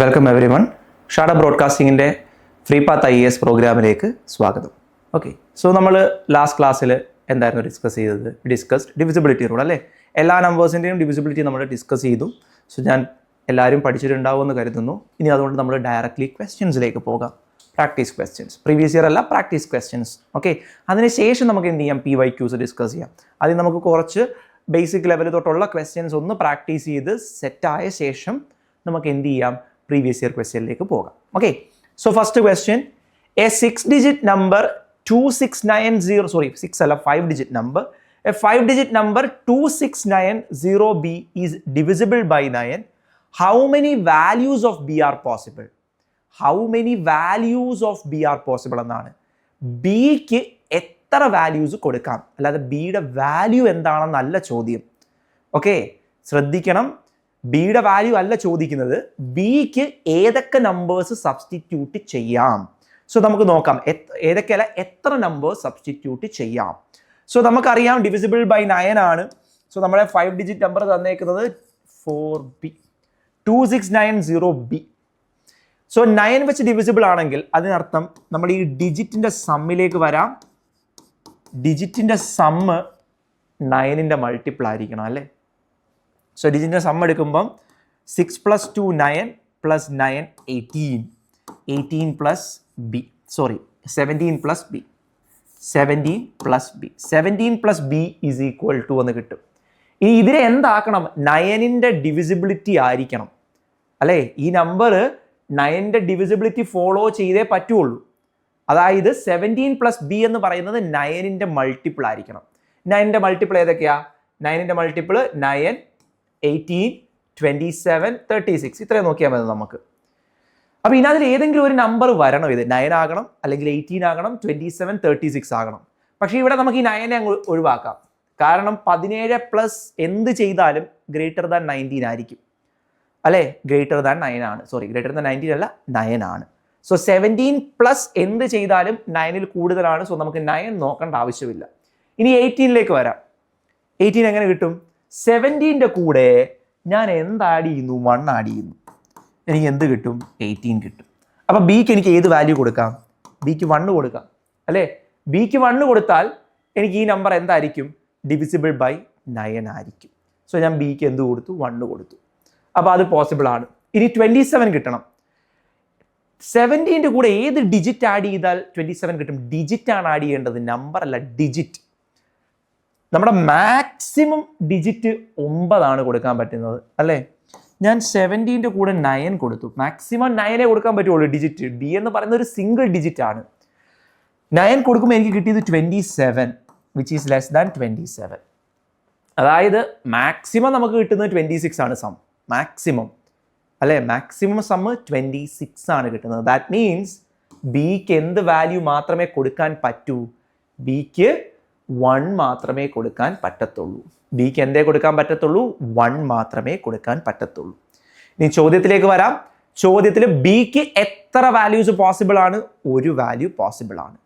Welcome everyone. ഷാഡ ബ്രോഡ്കാസ്റ്റിങ്ങിൻ്റെ free path IAS പ്രോഗ്രാമിലേക്ക് സ്വാഗതം. ഓക്കെ, സോ നമ്മൾ ലാസ്റ്റ് ക്ലാസ്സിൽ എന്തായിരുന്നു ഡിസ്കസ് ചെയ്തത്? ഡിവിസിബിലിറ്റി റൂൾ അല്ലേ? എല്ലാ നമ്പേഴ്സിൻ്റെയും ഡിവിസിബിലിറ്റി നമ്മൾ ഡിസ്കസ് ചെയ്തു. സോ ഞാൻ എല്ലാവരും പഠിച്ചിട്ടുണ്ടാവുമെന്ന് കരുതുന്നു. ഇനി അതുകൊണ്ട് നമ്മൾ ഡയറക്റ്റ്ലി ക്വസ്റ്റ്യൻസിലേക്ക് പോകാം. പ്രാക്ടീസ് ക്വസ്റ്റ്യൻസ്, പ്രീവിയസ് ഇയർ അല്ല, പ്രാക്ടീസ് ക്വസ്റ്റ്യൻസ്. ഓക്കെ, അതിനുശേഷം നമുക്ക് എന്ത് ചെയ്യാം? PYQs ഡിസ്കസ് ചെയ്യാം. അതിന് നമുക്ക് കുറച്ച് ബേസിക് ലെവൽ തൊട്ടുള്ള ക്വസ്റ്റ്യൻസ് ഒന്ന് പ്രാക്ടീസ് ചെയ്ത് സെറ്റായ ശേഷം നമുക്ക് എന്ത് ചെയ്യാം? പ്രീവിയസ് ഇയർ ക്വസ്റ്റ്യനിലേക്ക് പോകാം. Okay, so first question, A 6-digit number 6 അല്ല 5-digit number, a 5-digit number 2690B is divisible by 9. How many values of B are possible? How many values of B are possible എന്നാണ്. ബിക്ക് എത്ര values കൊടുക്കാം, അല്ലാതെ ബിയുടെ value എന്താണെന്നല്ല ചോദ്യം. Okay, ശ്രദ്ധിക്കണം, ബിയുടെ വാല്യൂ അല്ല ചോദിക്കുന്നത്, ബിക്ക് ഏതൊക്കെ നമ്പേഴ്സ് സബ്സ്റ്റിറ്റ്യൂട്ട് ചെയ്യാം. സോ നമുക്ക് നോക്കാം ഏതൊക്കെയല്ല എത്ര നമ്പേഴ്സ് സബ്സ്റ്റിറ്റ്യൂട്ട് ചെയ്യാം. സോ നമുക്കറിയാം ഡിവിസിബിൾ ബൈ 9 ആണ്. സോ നമ്മുടെ 5-digit number തന്നേക്കുന്നത് 4B, 2690B. So 9 വെച്ച് ഡിവിസിബിൾ ആണെങ്കിൽ അതിനർത്ഥം നമ്മൾ ഈ ഡിജിറ്റിന്റെ സമ്മിലേക്ക് വരാം. ഡിജിറ്റിന്റെ സമ്മ് 9ന്റെ മൾട്ടിപ്പിൾ ആയിരിക്കണം അല്ലേ? സോ ഡിജിറ്റിന്റെ സം എടുക്കുമ്പം 6 + 2 9 + 9 18, 18 + B, 17 + B, 17 + B, 17 + B is equal to എന്ന് കിട്ടും. ഇനി ഇതിനെ എന്താക്കണം? 9ന്റെ ഡിവിസിബിലിറ്റി ആയിരിക്കണം അല്ലേ? ഈ നമ്പർ 9ന്റെ ഡിവിസിബിലിറ്റി ഫോളോ ചെയ്തേ പറ്റുള്ളൂ. അതായത് 17 + B എന്ന് പറയുന്നത് 9ന്റെ മൾട്ടിപ്പിൾ ആയിരിക്കണം. 9ന്റെ മൾട്ടിപ്പിൾ ഏതൊക്കെയാ? 9ന്റെ മൾട്ടിപ്പിൾ 9, 18, 27, 36 ഇത്രയും നോക്കിയാൽ മതി നമുക്ക്. അപ്പോൾ ഇതിനകത്ത് ഏതെങ്കിലും ഒരു നമ്പർ വരണം. ഇത് 9 ആകണം, അല്ലെങ്കിൽ 18 ആകണം, 27, 36 ആകണം. പക്ഷേ ഇവിടെ നമുക്ക് ഈ 9 അങ്ങ് ഒഴിവാക്കാം. കാരണം 17+ എന്ത് ചെയ്താലും ഗ്രേറ്റർ ദാൻ 19 ആയിരിക്കും അല്ലേ? ഗ്രേറ്റർ ദാൻ 9 ആണ്. ഗ്രേറ്റർ ദാൻ 19 അല്ല, 9 ആണ്. സോ 17+ എന്ത് ചെയ്താലും 9ൽ കൂടുതലാണ്. സോ നമുക്ക് 9 നോക്കേണ്ട ആവശ്യമില്ല. ഇനി 18ലേക്ക് വരാം. 18 എങ്ങനെ കിട്ടും? 17ന്റെ കൂടെ ഞാൻ എന്ത് ആഡ് ചെയ്യുന്നു? 1 ആഡ് ചെയ്യുന്നു. എനിക്ക് എന്ത് കിട്ടും? 18 കിട്ടും. അപ്പം ബിക്ക് എനിക്ക് ഏത് വാല്യൂ കൊടുക്കാം? ബിക്ക് 1 കൊടുക്കാം അല്ലേ? ബിക്ക് 1 കൊടുത്താൽ എനിക്ക് ഈ നമ്പർ എന്തായിരിക്കും? ഡിവിസിബിൾ ബൈ 9 ആയിരിക്കും. സോ ഞാൻ ബിക്ക് എന്ത് കൊടുത്തു? 1 കൊടുത്തു. അപ്പോൾ അത് പോസിബിൾ ആണ്. ഇനി 27 കിട്ടണം. 17ന്റെ കൂടെ ഏത് ഡിജിറ്റ് ആഡ് ചെയ്താൽ 27 കിട്ടും? ഡിജിറ്റ് ആണ് ആഡ് ചെയ്യേണ്ടത്, നമ്പർ അല്ല, ഡിജിറ്റ്. നമ്മുടെ മാക്സിമം ഡിജിറ്റ് 9 ആണ് കൊടുക്കാൻ പറ്റുന്നത് അല്ലേ? ഞാൻ 17ന്റെ കൂടെ 9 കൊടുത്തു. മാക്സിമം 9 കൊടുക്കാൻ പറ്റുള്ളൂ ഡിജിറ്റ്. ഡി എന്ന് പറയുന്ന ഒരു സിംഗിൾ ഡിജിറ്റ് ആണ്. 9 കൊടുക്കുമ്പോൾ എനിക്ക് കിട്ടിയത് 27, വിച്ച് ഈസ് ലെസ് ദാൻ 27. അതായത് മാക്സിമം നമുക്ക് കിട്ടുന്നത് 26 ആണ് സം, മാക്സിമം അല്ലേ? മാക്സിമം സമ്മ് 26 ആണ് കിട്ടുന്നത്. ദാറ്റ് മീൻസ് ബിക്ക് എന്ത് വാല്യൂ മാത്രമേ കൊടുക്കാൻ പറ്റൂ? ബിക്ക് 1 മാത്രമേ കൊടുക്കാൻ പറ്റത്തുള്ളൂ. ബിക്ക് എന്തേ കൊടുക്കാൻ പറ്റത്തുള്ളൂ? 1 മാത്രമേ കൊടുക്കാൻ പറ്റത്തുള്ളൂ. ഇനി ചോദ്യത്തിലേക്ക് വരാം. ചോദ്യത്തിൽ ബിക്ക് എത്ര വാല്യൂസ് പോസിബിൾ ആണ്? ഒരു വാല്യൂ പോസിബിൾ ആണ്.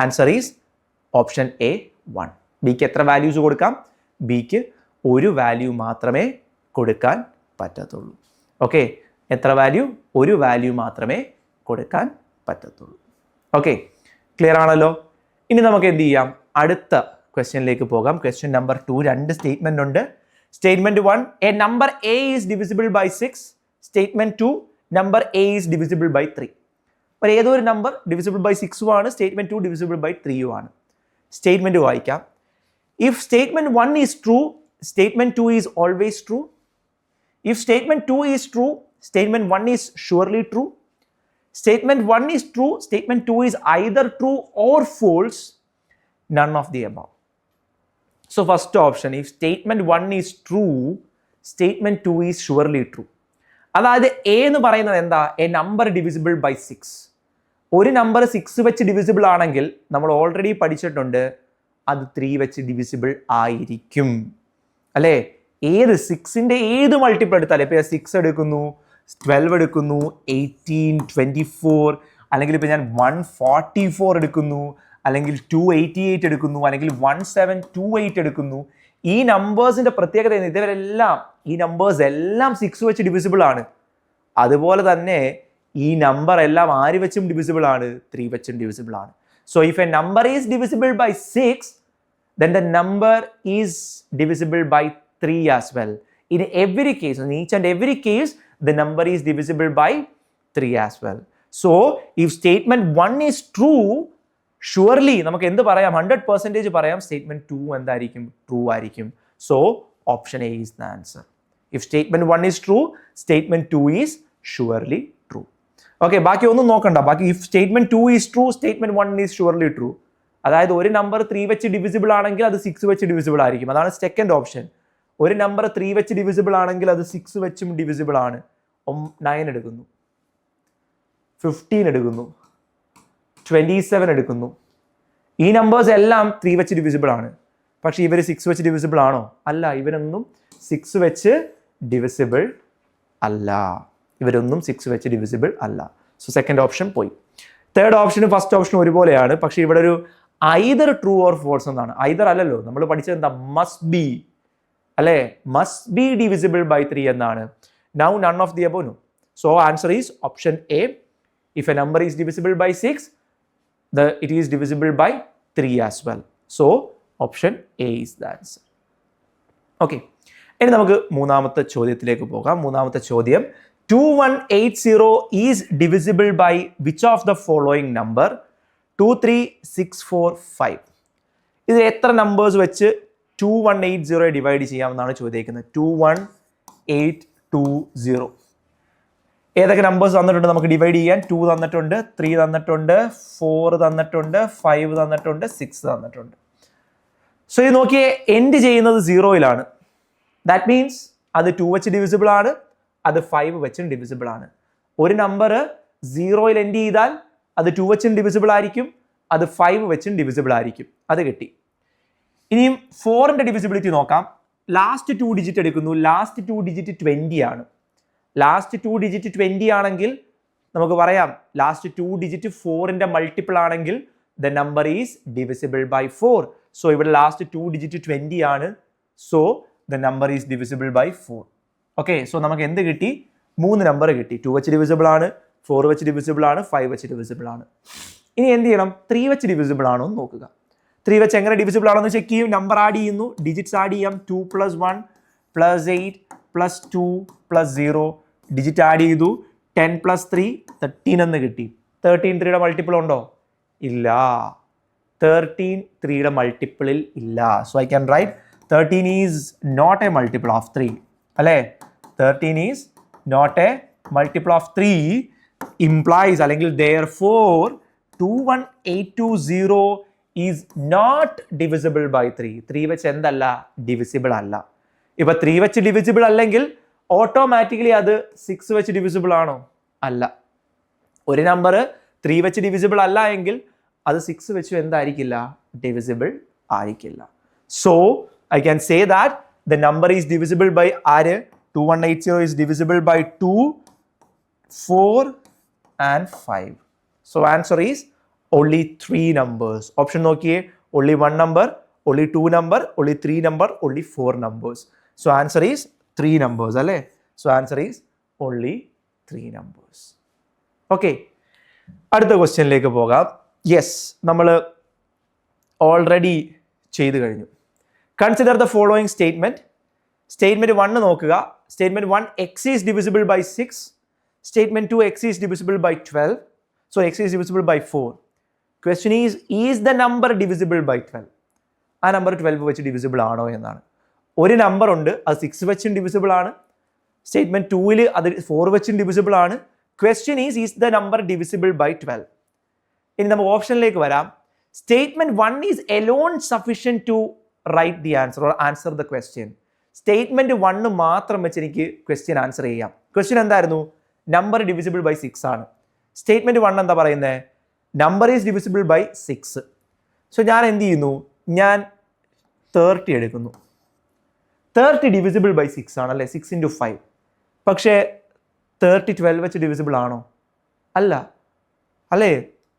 Answer is option A, 1. ബിക്ക് എത്ര വാല്യൂസ് കൊടുക്കാം? ബിക്ക് ഒരു വാല്യൂ മാത്രമേ കൊടുക്കാൻ പറ്റത്തുള്ളൂ. ഓക്കെ, എത്ര വാല്യൂ? ഒരു വാല്യൂ മാത്രമേ കൊടുക്കാൻ പറ്റത്തുള്ളൂ. ഓക്കെ, ക്ലിയർ ആണല്ലോ? ഇനി നമുക്ക് എന്ത് ചെയ്യാം? അടുത്ത ക്വസ്റ്റ്യനിലേക്ക് പോകാം. ക്വസ്റ്റ്യൻ നമ്പർ 2, 2 സ്റ്റേറ്റ്മെന്റ് ഉണ്ട്. Statement 1, A number A is divisible by 6. Statement 2, number A is divisible by 3. അപ്പോൾ ഏതോ ഒരു നമ്പർ ഡിവിസിബിൾ ബൈ 6 ആണ്, സ്റ്റേറ്റ്മെന്റ് 2 ഡിവിസിബിൾ ബൈ 3 ആണ്. സ്റ്റേറ്റ്മെന്റ് വായിക്കാം. If statement 1 is true, statement 2 is always true. If statement 2 is true, statement 1 is surely true. Statement 1 is true, statement 2 is either true or false, none of the above. So first option, if statement 1 is true, statement 2 is surely true. അതായത് A എന്ന് പറയുന്നത് എന്താ? A number divisible by 6. ഒരു number 6 വെച്ച് divisible ആണെങ്കിൽ നമ്മൾ already പഠിച്ചിട്ടുണ്ട്, അത് 3 വെച്ച് ഡിവിസിബിൾ ആയിരിക്കും അല്ലേ? ഏത് 6ന്റെ ഏത് മൾട്ടിപ്പിൾ എടുത്താലും, ഇപ്പോൾ 6 എടുക്കുന്നു, 12 എടുക്കുന്നു, 18, 24, അല്ലെങ്കിൽ ഇപ്പോൾ ഞാൻ 144 എടുക്കുന്നു, അല്ലെങ്കിൽ 288 എടുക്കുന്നു, അല്ലെങ്കിൽ 1728 എടുക്കുന്നു, ഈ നമ്പേഴ്സിന്റെ പ്രത്യേകത ഇതുവരെല്ലാം ഈ നമ്പേഴ്സ് എല്ലാം 6 വെച്ച് ഡിവിസിബിൾ ആണ്. അതുപോലെ തന്നെ ഈ നമ്പർ എല്ലാം ആര് വെച്ചും ഡിവിസിബിൾ ആണ്? 3 വെച്ചും ഡിവിസിബിൾ ആണ്. So if A number is divisible by 6, then the number is divisible by 3 as well. In every case, in each and every case, the number is divisible by 3 as well. So if statement 1 is true, surely നമുക്ക് എന്ത് പറയാം? 100% പറയാം statement 2 എന്തായിരിക്കും? True ആയിരിക്കും. So option A is the answer. If statement 1 is true, statement 2 is surely true. Okay, ബാക്കി ഒന്നും നോക്കണ്ട. ബാക്കി if statement 2 is true, statement 1 is surely true. അതായത് ഒരു നമ്പർ 3 വെച്ച് ഡിവിസിബിൾ ആണെങ്കിൽ അത് 6 വെച്ച് ഡിവിസിബിൾ ആയിരിക്കും. അതാണ് സെക്കൻഡ് ഓപ്ഷൻ. ഒരു നമ്പർ 3 വെച്ച് ഡിവിസിബിൾ ആണെങ്കിൽ അത് 6 വെച്ചും ഡിവിസിബിൾ ആണ്. 9 എടുക്കുന്നു, 15 എടുക്കുന്നു, 27 എടുക്കുന്നു. ഈ നമ്പേഴ്സ് എല്ലാം 3 വെച്ച് ഡിവിസിബിൾ ആണ്. പക്ഷെ ഇവർ 6 വെച്ച് ഡിവിസിബിൾ ആണോ? അല്ല, ഇവരൊന്നും 6 വെച്ച് ഡിവിസിബിൾ അല്ല. ഇവരൊന്നും 6 വെച്ച് ഡിവിസിബിൾ അല്ല. സോ സെക്കൻഡ് ഓപ്ഷൻ പോയി. തേർഡ് ഓപ്ഷനും ഫസ്റ്റ് ഓപ്ഷനും ഒരുപോലെയാണ്. പക്ഷെ ഇവിടെ ഒരു ഐദർ ട്രൂ ഓർ ഫോൾസ് എന്നാണ്. ഐദർ അല്ലല്ലോ, നമ്മൾ പഠിച്ചത് എന്താ? മസ്റ്റ് ബി അല്ലേ? മസ്റ്റ് ബി ഡിവിസിബിൾ ബൈ 3 എന്നാണ്. Now none of the above. So answer is option A. If A number is divisible by 6, it is divisible by 3 as well. So option A is the answer. Okay. ഇനി നമുക്ക് മൂന്നാമത്തെ ചോദ്യത്തിലേക്ക് പോകാം. മൂന്നാമത്തെ ചോദ്യം, 2180 is divisible by which of the following number? 2, 3, 6, 4, 5. ഇത് എത്ര numbers വെച്ച് 2180 ഡിവൈഡ് ചെയ്യാമെന്നാണ് ചോദിക്കുന്നത്. 21820. ഏതൊക്കെ നമ്പേഴ്സ് തന്നിട്ടുണ്ട് നമുക്ക് ഡിവൈഡ് ചെയ്യാൻ? 2 തന്നിട്ടുണ്ട്, 3 തന്നിട്ടുണ്ട്, 4 തന്നിട്ടുണ്ട്, 5 തന്നിട്ടുണ്ട്, 6 തന്നിട്ടുണ്ട്. സോ ഇത് നോക്കിയേ, എൻഡ് ചെയ്യുന്നത് 0-യിലാണ്. ദാറ്റ് മീൻസ് അത് 2 വെച്ച് ഡിവിസിബിൾ ആണ്, അത് 5 വെച്ചും ഡിവിസിബിൾ ആണ്. ഒരു നമ്പർ 0-യിൽ എൻഡ് ചെയ്താൽ അത് 2 വെച്ചും ഡിവിസിബിൾ ആയിരിക്കും, അത് 5 വെച്ചും ഡിവിസിബിൾ ആയിരിക്കും. അത് കിട്ടി. ഇനിയും 4ന്റെ ഡിവിസിബിലിറ്റി നോക്കാം. ലാസ്റ്റ് 2 ഡിജിറ്റ് എടുക്കുന്നു. ലാസ്റ്റ് 2 ഡിജിറ്റ് 20 ആണ്. ലാസ്റ്റ് 2 ഡിജിറ്റ് 20 ആണെങ്കിൽ നമുക്ക് പറയാം ലാസ്റ്റ് 2 ഡിജിറ്റ് 4ന്റെ മൾട്ടിപ്പിൾ ആണെങ്കിൽ the number is divisible by 4. So ഇവിടെ ലാസ്റ്റ് 2 ഡിജിറ്റ് 20 ആണ്. So the number is divisible by 4. Okay, so നമുക്ക് എന്ത് കിട്ടി? 3 നമ്പർ കിട്ടി. 2 വെച്ച് ഡിവിസിബിൾ ആണ്, 4 വെച്ച് ഡിവിസിബിൾ ആണ്, 5 വെച്ച് ഡിവിസിബിൾ ആണ്. ഇനി എന്ത് ചെയ്യണം? 3 വെച്ച് ഡിവിസിബിൾ ആണോ എന്ന് നോക്കുക. 3 വെച്ച് എങ്ങനെ ഡിവിസിബിൾ ആണോ എന്ന് ചെക്ക് ചെയ്യും. നമ്പർ ആഡ് ചെയ്യുന്നു, ഡിജിറ്റ്സ് ആഡ് ചെയ്യാം. 2 + 1 + 8 + 2 + 0. ഡിജിറ്റ് ആഡ് ചെയ്തു. 10 + 3 13 എന്ന് കിട്ടി. 13 3യുടെ മൾട്ടിപ്പിൾ ഉണ്ടോ? ഇല്ല. 13 3യുടെ മൾട്ടിപ്പിളിൽ ഇല്ല. So I can write 13 is not a multiple of 3 അല്ലേ? 13 is not a multiple of 3 implies അല്ലെങ്കിൽ therefore 21820 is not divisible by 3. 3 വെച്ച് എന്തല്ല? ഡിവിസിബിൾ അല്ല. ഇപ്പൊ 3 വെച്ച് ഡിവിസിബിൾ അല്ലെങ്കിൽ ഓട്ടോമാറ്റിക്കലി അത് 6 വെച്ച് ഡിവിസിബിൾ ആണോ? അല്ല. ഒരു നമ്പർ 3 വെച്ച് ഡിവിസിബിൾ അല്ല എങ്കിൽ അത് 6 വെച്ച് എന്തായിരിക്കില്ല? ഡിവിസിബിൾ ആയിരിക്കില്ല. So I can say that the number is divisible by ആര്? 2180 is divisible by 2, 4 and 5. So answer is only 3 numbers. Option നോക്കിയേ, only 1 number, only 2 number, only 3 number, only 4 numbers. So answer is 3 numbers അല്ലേ? So answer is only 3 numbers. Okay, അടുത്ത ക്വസ്റ്റ്യനിലേക്ക് പോകാം. Yes, നമ്മൾ already ചെയ്തു കഴിഞ്ഞു. Consider the following statement. Statement 1 നോക്കുക. Statement 1, x is divisible by 6. Statement 2, x is divisible by 12. So x is divisible by 4. Question is the number divisible by 12? ആ number 12 വെച്ച് divisible ആണോ എന്നാണ്. ഒരു നമ്പർ ഉണ്ട്, അത് 6 വെച്ചും ഡിവിസിബിൾ ആണ്. സ്റ്റേറ്റ്മെന്റ് 2-ൽ അത് 4 വെച്ചും ഡിവിസിബിൾ ആണ്. Question is the number divisible by 12? ഇനി നമുക്ക് ഓപ്ഷനിലേക്ക് വരാം. Statement 1 is alone sufficient to write the answer or answer the question. Statement 1 മാത്രം വെച്ച് എനിക്ക് ക്വസ്റ്റ്യൻ ആൻസർ ചെയ്യാം. ക്വസ്റ്റ്യൻ എന്തായിരുന്നു? നമ്പർ ഡിവിസിബിൾ ബൈ 6 ആണ്. സ്റ്റേറ്റ്മെന്റ് 1 എന്താ പറയുന്നത്? Number is divisible by 6. So ഞാൻ എന്ത് ചെയ്യുന്നു? ഞാൻ 30 എടുക്കുന്നു. 30 ഡിവിസിബിൾ ബൈ 6 ആണല്ലേ? 6 × 5. പക്ഷേ 30 12 വെച്ച് ഡിവിസിബിൾ ആണോ? അല്ല അല്ലേ?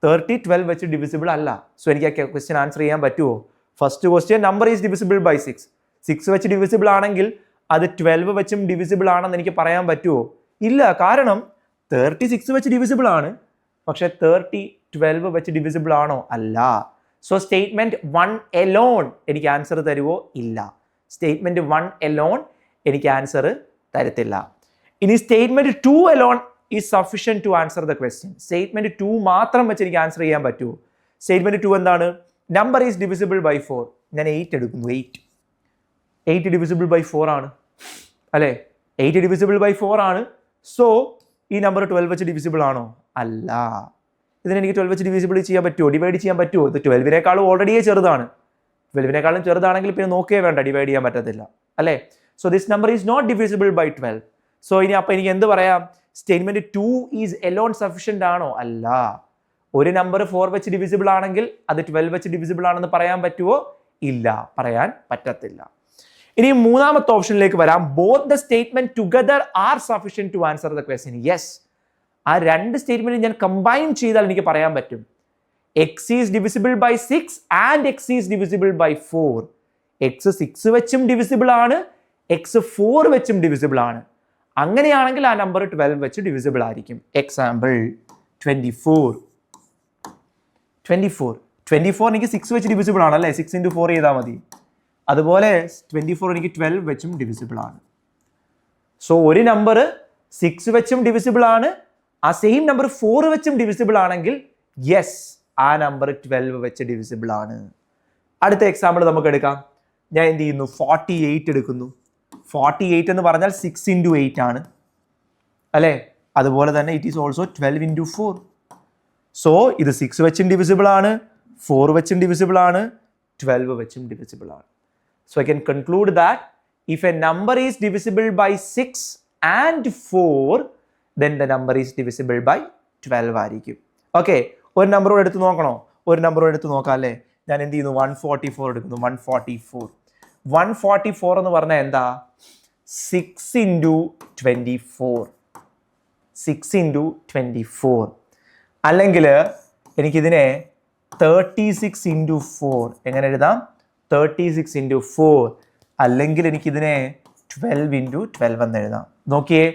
30 12 വെച്ച് ഡിവിസിബിൾ അല്ല. സോ എനിക്ക് ആ ക്വസ്റ്റ്യൻ ആൻസർ ചെയ്യാൻ പറ്റുമോ? First question, number is divisible by 6. 6 വെച്ച് ഡിവിസിബിൾ ആണെങ്കിൽ അത് 12 വെച്ചും ഡിവിസിബിൾ ആണെന്ന് എനിക്ക് പറയാൻ പറ്റുമോ? ഇല്ല, കാരണം 36 വെച്ച് ഡിവിസിബിൾ ആണ്, പക്ഷെ 30 12 വെച്ച് ഡിവിസിബിൾ ആണോ? അല്ല. സോ സ്റ്റേറ്റ്മെന്റ് 1 എലോൺ എനിക്ക് ആൻസർ തരുമോ? ഇല്ല. സ്റ്റേറ്റ്മെന്റ് 1 എലോൺ എനിക്ക് ആൻസർ തരത്തില്ല. ഇനി statement 2 alone is sufficient to answer the question. Statement 2 മാത്രം വെച്ച് എനിക്ക് ആൻസർ ചെയ്യാൻ പറ്റുമോ? സ്റ്റേറ്റ്മെന്റ് 2 എന്താണ്? Number is divisible by 4. ഞാൻ 8 എടുക്കുന്നു. 8 ഡിവിസിബിൾ ബൈ 4 ആണ് അല്ലേ? 8 ഡിവിസിബിൾ ബൈ 4 ആണ്. സോ ഈ നമ്പർ 12 വെച്ച് ഡിവിസിബിൾ ആണോ? അല്ല. ഇതിനെനിക്ക് 12 വെച്ച് ഡിവിസിബിൾ ചെയ്യാൻ പറ്റുമോ? ഡിവൈഡ് ചെയ്യാൻ പറ്റുമോ? ഇത് 12-നേക്കാളും ഓൾറെഡിയേ ചെറുതാണ്. 12-നേക്കാളും ചെറുതാണെങ്കിൽ പിന്നെ നോക്കിയേ വേണ്ട, ഡിവൈഡ് ചെയ്യാൻ പറ്റത്തില്ല അല്ലേ? So this number is not divisible by 12. So ഇനി അപ്പോൾ എനിക്ക് എന്ത് പറയാം? സ്റ്റേറ്റ്മെന്റ് 2 ഈസ് എലോൺ സഫിഷ്യന്റ് ആണോ? അല്ല. ഒരു നമ്പർ 4 വെച്ച് ഡിവിസിബിൾ ആണെങ്കിൽ അത് 12 വെച്ച് ഡിവിസിബിൾ ആണെന്ന് പറയാൻ പറ്റുമോ? ഇല്ല, പറയാൻ പറ്റത്തില്ല. ഇനി മൂന്നാമത്തെ ഓപ്ഷനിലേക്ക് വരാം. Both the statement together are sufficient to answer the question. Yes, ആ രണ്ട് സ്റ്റേറ്റ്മെന്റ് ഞാൻ കമ്പൈൻ ചെയ്താൽ എനിക്ക് പറയാൻ പറ്റും X is divisible by 6 and X is divisible by 4. X 6 വെച്ചും ഡിവിസിബിൾ ആണ്, എക്സ് 4 വെച്ചും ഡിവിസിബിൾ ആണ്. അങ്ങനെയാണെങ്കിൽ ആ നമ്പർ 12 വെച്ച് ഡിവിസിബിൾ ആയിരിക്കും. എക്സാമ്പിൾ 24 എനിക്ക് 6 വെച്ച് ഡിവിസിബിൾ ആണ് അല്ലേ? 6 into 4 ചെയ്താൽ മതി. അതുപോലെ 24 എനിക്ക് 12 വെച്ചും ഡിവിസിബിൾ ആണ്. സോ ഒരു നമ്പർ 6 വെച്ചും ഡിവിസിബിൾ ആണ്, ആ സെയിം നമ്പർ 4 വെച്ചും ഡിവിസിബിൾ ആണെങ്കിൽ യെസ്, ആ നമ്പർ 12 വെച്ച് ഡിവിസിബിൾ ആണ്. അടുത്ത എക്സാമ്പിൾ നമുക്ക് എടുക്കാം. ഞാൻ എന്ത് ചെയ്യുന്നു? 48 എടുക്കുന്നു. 48 എന്ന് പറഞ്ഞാൽ 6 into 8 ആണ് അല്ലേ? അതുപോലെ തന്നെ it is also 12 into 4. So ഇത് 6 വെച്ചും ഡിവിസിബിൾ ആണ്, 4 വെച്ചും ഡിവിസിബിൾ ആണ്, 12 വെച്ചും ഡിവിസിബിൾ ആണ്. So I can conclude that if A number is divisible by 6 and 4 then the number is divisible by 12 ആയിരിക്കും. ഓക്കെ, ഒരു നമ്പറോട് എടുത്ത് നോക്കണോ? ഒരു നമ്പറോട് എടുത്ത് നോക്കാം അല്ലേ? ഞാൻ എന്ത് ചെയ്യുന്നു? 144 എടുക്കുന്നു. 144 എന്ന് പറഞ്ഞാൽ എന്താ? 6 into 24. 6 into 24. അല്ലെങ്കിൽ എനിക്കിതിനെ 36 into 4 എങ്ങനെ എഴുതാം? 36 into 4. അല്ലെങ്കിൽ എനിക്കിതിനെ 12 into 12 എന്ന് എഴുതാം. നോക്കിയേ,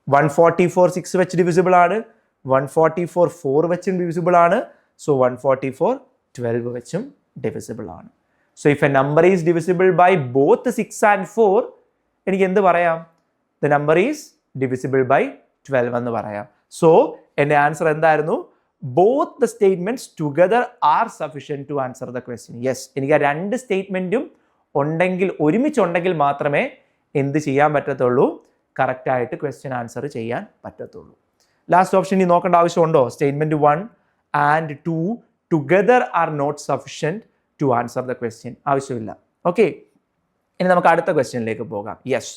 144 6 വെച്ച് ഡിവിസിബിൾ ആണ്, 144 4 വെച്ചും ഡിവിസിബിൾ ആണ്. സോ 144 12 വെച്ചും ഡിവിസിബിൾ ആണ്. So if A number is divisible by both 6 and 4 എനിക്ക് എന്ത് പറയാം? The number is divisible by 12 എന്ന് പറയാം. സോ എൻ്റെ ആൻസർ എന്തായിരുന്നു? Both the statements together are sufficient to answer the question. Yes, എനിക്ക് ആ രണ്ട് സ്റ്റേറ്റ്മെന്റും ഉണ്ടെങ്കിൽ, ഒരുമിച്ചുണ്ടെങ്കിൽ മാത്രമേ എന്ത് ചെയ്യാൻ പറ്റത്തുള്ളൂ? കറക്റ്റായിട്ട് ക്വസ്റ്റ്യൻ ആൻസർ ചെയ്യാൻ പറ്റത്തുള്ളൂ. ലാസ്റ്റ് ഓപ്ഷൻ ഇനി നോക്കേണ്ട ആവശ്യമുണ്ടോ? Statement 1 and 2 together are not sufficient to answer the question. ആവശ്യമില്ല. ഓക്കെ, ഇനി നമുക്ക് അടുത്ത ക്വസ്റ്റ്യനിലേക്ക് പോകാം. യെസ്,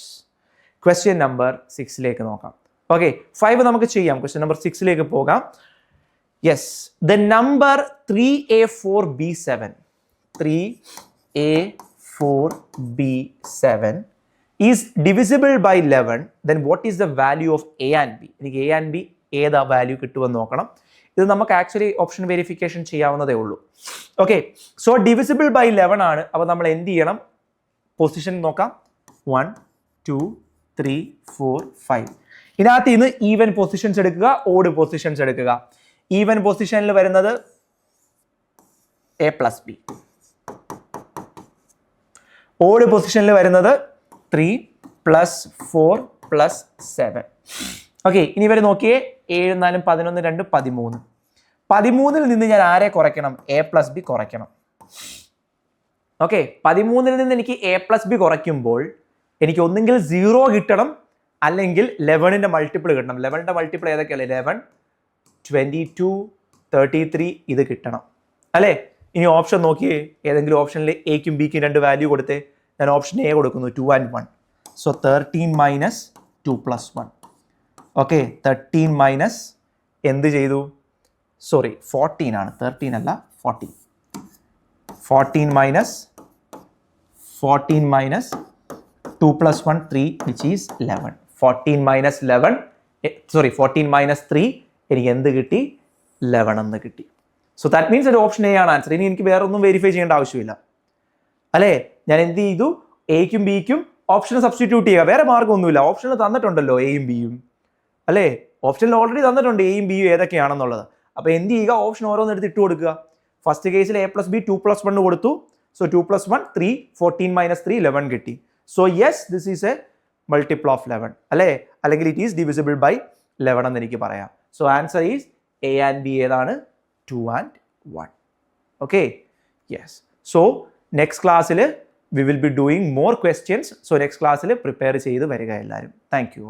ക്വസ്റ്റ്യൻ നമ്പർ 6ലേക്ക് നോക്കാം. ഓക്കെ, 5 നമുക്ക് ചെയ്യാം. ക്വസ്റ്റ്യൻ നമ്പർ 6ലേക്ക് പോകാം. Yes, the number 3a4b7 is divisible by 11, then what is the value of a and b? എനിക്ക് a and b ഏതാ വാല്യൂ കിട്ടുമെന്ന് നോക്കണം. ഇത് നമുക്ക് ആക്ച്വലി ഓപ്ഷൻ വെരിഫിക്കേഷൻ ചെയ്യാവുന്നതേ ഉള്ളൂ. ഓക്കെ, സോ ഡിവിസിബിൾ ബൈ 11 ആണ്. അപ്പോൾ നമ്മൾ എന്ത് ചെയ്യണം? പൊസിഷൻ നോക്കാം. 1 2 3 4 5. ഇതിനകത്ത് നിന്ന് ഈവൻ പൊസിഷൻസ് എടുക്കുക, ഓഡ് പൊസിഷൻസ് എടുക്കുക. ഈവൻ പൊസിഷനിൽ വരുന്നത് a plus b, ഓഡ് പൊസിഷനിൽ വരുന്നത് 3 plus 4 plus 7. ഓക്കെ, ഇനി ഇവർ നോക്കിയേ, 7 4 11 2 13. 13ൽ നിന്ന് ഞാൻ ആരെ കുറയ്ക്കണം? a plus b കുറയ്ക്കണം. ഓക്കെ, 13ൽ നിന്ന് എനിക്ക് a plus b കുറയ്ക്കുമ്പോൾ എനിക്ക് ഒന്നെങ്കിൽ 0 കിട്ടണം, അല്ലെങ്കിൽ 11ന്റെ മൾട്ടിപ്പിൾ കിട്ടണം. 11ന്റെ മൾട്ടിപ്പിൾ ഏതൊക്കെയല്ലേ? 11 22 33 ഇത് കിട്ടണം അല്ലേ? ഇനി ഓപ്ഷൻ നോക്കിയേ, ഏതെങ്കിലും ഓപ്ഷനിൽ എക്കും ബിക്കും 2 വാല്യൂ കൊടുത്തേ. ഞാൻ ഓപ്ഷൻ എ കൊടുക്കുന്നു, 2 and 1. So 13 minus 2 plus 1. Okay, 13 minus എന്ത് ചെയ്തു? സോറി, 14 ആണ്, 13 അല്ല 14. 14 minus 2 plus 1 3 which is 11. 14 minus 3 എനിക്ക് എന്ത് കിട്ടി? 11 എന്ന് കിട്ടി. സോ ദാറ്റ് മീൻസ് ഒരു ഓപ്ഷൻ എ ആണ് ആൻസർ. ഇനി എനിക്ക് വേറെ ഒന്നും വെരിഫൈ ചെയ്യേണ്ട ആവശ്യമില്ല അല്ലേ? ഞാൻ എന്ത് ചെയ്തു? എക്കും ബിക്കും ഓപ്ഷൻ സബ്സ്റ്റിറ്റ്യൂട്ട് ചെയ്യുക, വേറെ മാർഗ്ഗമൊന്നുമില്ല. ഓപ്ഷനിൽ തന്നിട്ടുണ്ടല്ലോ എയും ബിയും. അല്ലേ? ഓപ്ഷനിൽ ഓൾറെഡി തന്നിട്ടുണ്ട് എയും ബിയും ഏതൊക്കെയാണെന്നുള്ളത്. അപ്പോൾ എന്ത് ചെയ്യുക, ഓപ്ഷൻ ഓരോന്ന് എടുത്ത് ഇട്ട് കൊടുക്കുക. ഫസ്റ്റ് കേസിൽ a + b 2 + 1 കൊടുത്തു. സോ 2 + 1 3, 14 - 3 11 കിട്ടി. So yes, this is A multiple of 11 അല്ലേ? അല്ലെങ്കിൽ ഇറ്റ് ഈസ് ഡിവിസിബിൾ ബൈ 11 എന്ന് എനിക്ക് പറയാം. So answer is a and b ഏതാണ്? 2 and 1. Okay, yes. So next ക്ലാസ്സിൽ we will be doing more questions. So next class prepare ചെയ്ത് വരിക എല്ലാവരും. Thank you.